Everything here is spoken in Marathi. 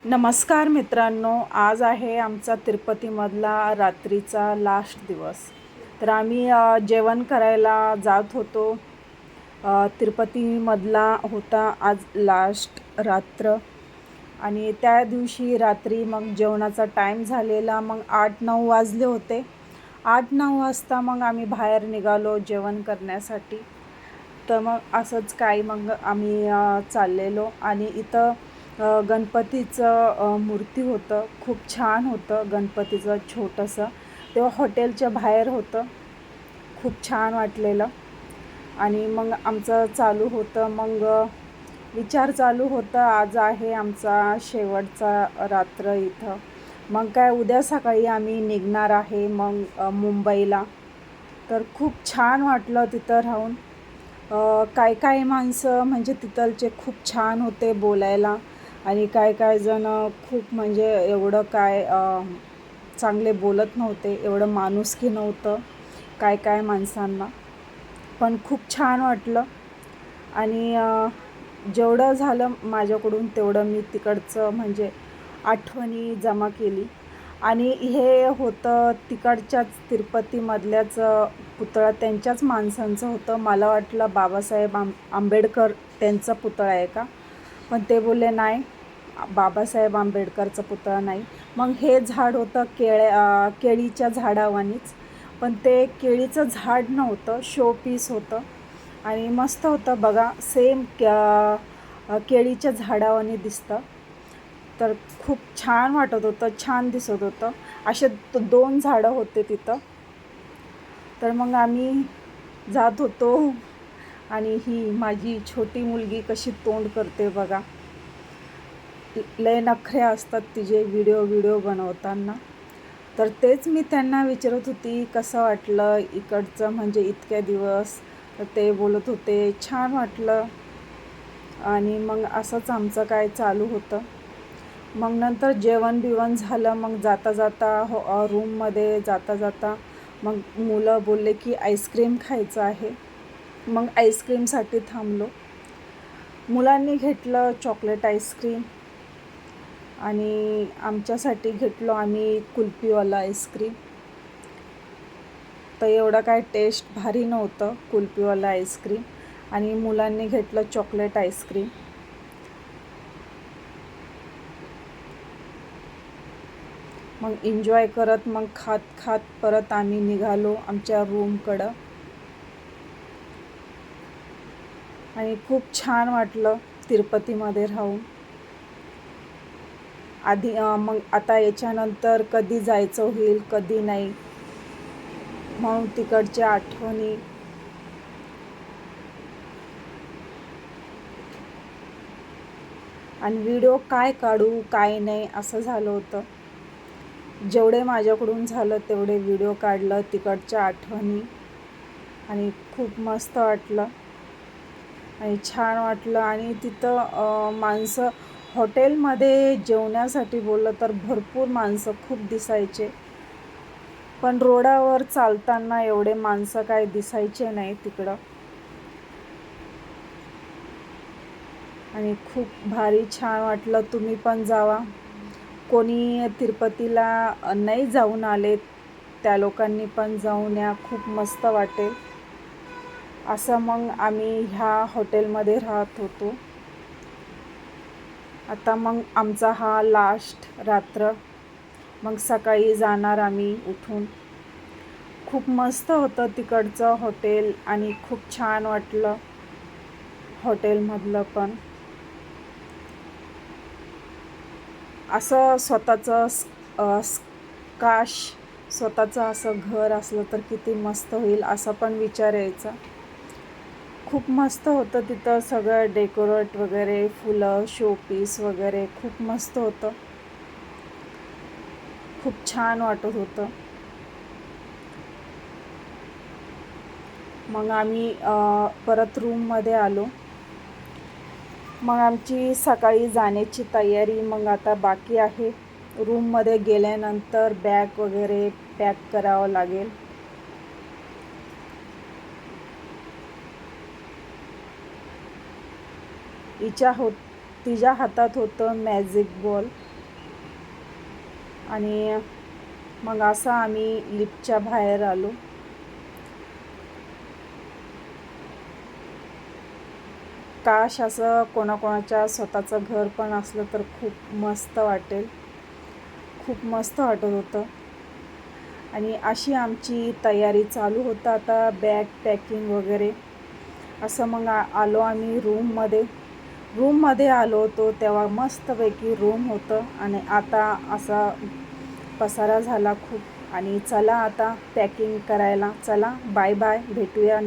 नमस्कार मित्रांनो, आज आहे आमचा तिरुपतीमधला रात्रीचा लास्ट दिवस. तर आम्ही जेवण करायला जात होतो. तिरुपतीमधला होता आज लास्ट रात्र आणि त्या दिवशी रात्री मग जेवणाचा टाईम झालेला. मग 8-9 वाजले होते. 8-9 वाजता मग आम्ही बाहेर निघालो जेवण करण्यासाठी. तर मग असंच काही मग आम्ही चाललेलो आणि इथं गणपतीचं मूर्ती होतं. खूप छान होतं गणपतीचं छोटंसं. तेव्हा हॉटेलच्या बाहेर होतं. खूप छान वाटलेलं. आणि मग आमचं चालू होतं, मग विचार चालू होता, आज आहे आमचा शेवटचा रात्र इथं. मग काय उद्या सकाळी आम्ही निघणार आहे मग मुंबईला. तर खूप छान वाटलं तिथं राहून. काही माणसं म्हणजे तिथलचे खूप छान होते बोलायला आणि काही जण खूप म्हणजे एवढं चांगले बोलत नव्हते, एवढं माणुसकी नव्हतं काय माणसांना. पण खूप छान वाटलं आणि जेवढं झालं माझ्याकडून तेवढं मी तिकडचं म्हणजे आठवणी जमा केली. आणि हे होतं तिकडच्याच तिरुपतीमधल्याच पुतळा, त्यांच्याच माणसांचं होतं. मला वाटलं बाबासाहेब आंबेडकर त्यांचा पुतळा आहे का, पण ते बोलले नाही, बाबासाहेब आंबेडकरचा पुतळा नाही. मग हे झाड होतं केळीच्या झाडावानीच, पण ते केळीचं झाड नव्हतं, शो पीस होतं आणि मस्त होतं बघा. सेम केळीच्या झाडावानी दिसतं. तर खूप छान वाटत होतं, छान दिसत होतं. असे 2 झाडं होते तिथं. तर मग आम्ही जात होतो आणि ही माझी छोटी मुलगी कशी तोंड करते बघा. लय नखरे असतात तिचे व्हिडिओ बनवताना. तर तेच मी त्यांना विचारत होती, कसं वाटलं इकडचं म्हणजे इतक्या दिवस. तर ते बोलत होते छान वाटलं. आणि मग असंच आमचं काय चालू होतं. मग नंतर जेवण झालं. मग जाता रूममध्ये जाता मग मुलं बोलले की आईस्क्रीम खायचं आहे. मग आईस्क्रीमसाठी थांबलो. मुलांनी घेतलं चॉकलेट आईस्क्रीम आणि आमच्यासाठी घेतलो आम्ही कुल्फीवाला आईस्क्रीम. तर एवढं काय टेस्ट भारी नव्हतं कुल्फीवाला आईस्क्रीम. आणि मुलांनी घेतलं चॉकलेट आईस्क्रीम. मग एन्जॉय करत मग खात परत आम्ही निघालो आमच्या रूमकडं. आणि खूप छान वाटलं तिरुपतीमध्ये राहून. मग आता याच्यानंतर कधी जायचं होईल कधी नाही, म्हणून तिकडच्या आठवणी. आणि व्हिडिओ काय काढू काय नाही असं झालं होतं. जेवढे माझ्याकडून झालं तेवढे व्हिडिओ काढलं तिकडच्या आठवणी. आणि खूप मस्त वाटलं आणि छान वाटलं. आणि तिथं माणसं हॉटेलमध्ये जेवण्यासाठी बोललं तर भरपूर माणसं खूप दिसायचे, पण रोडावर चालताना एवढे माणसं काय दिसायचे नाही तिकडं. आणि खूप भारी छान वाटलं. तुम्ही पण जावा. कोणी तिरुपतीला नाही जाऊन आले त्या लोकांनी पण जाऊन या, खूप मस्त वाटेल. असं मग आम्ही ह्या हॉटेलमध्ये राहत होतो. आता मग आमचा हा लास्ट रात्र. मग सकाळी जाणार आम्ही उठून. खूप मस्त होतं तिकडचं हॉटेल आणि खूप छान वाटलं हॉटेलमधलं पण. असं स्वतःचं असं घर असलं तर किती मस्त होईल असं पण विचार यायचा. खूप मस्त होतं तिथं सगळं डेकोरेट वगैरे, फुलं शोपीस वगैरे खूप मस्त होतं. खूप छान वाटत होतं. मग आम्ही परत रूममध्ये आलो. मग आमची सकाळी जाण्याची तयारी मग आता बाकी आहे. रूममध्ये गेल्यानंतर बॅग वगैरे पॅक करावं लागेल. तिच्या हातात होतं मॅजिक बॉल. आणि मग असं आम्ही लिफ्टच्या बाहेर आलो. काश असं कोणाकोणाच्या स्वतःचं घर पण असलं तर खूप मस्त वाटेल. खूप मस्त वाटत होतं. आणि अशी आमची तयारी चालू होतं आता बॅग पॅकिंग वगैरे. असं मग आलो आम्ही रूममध्ये आलो होतो तेव्हा मस्तपैकी रूम होतं आणि आता असा पसारा झाला खूप. आणि चला आता पॅकिंग करायला. चला बाय बाय, भेटूया.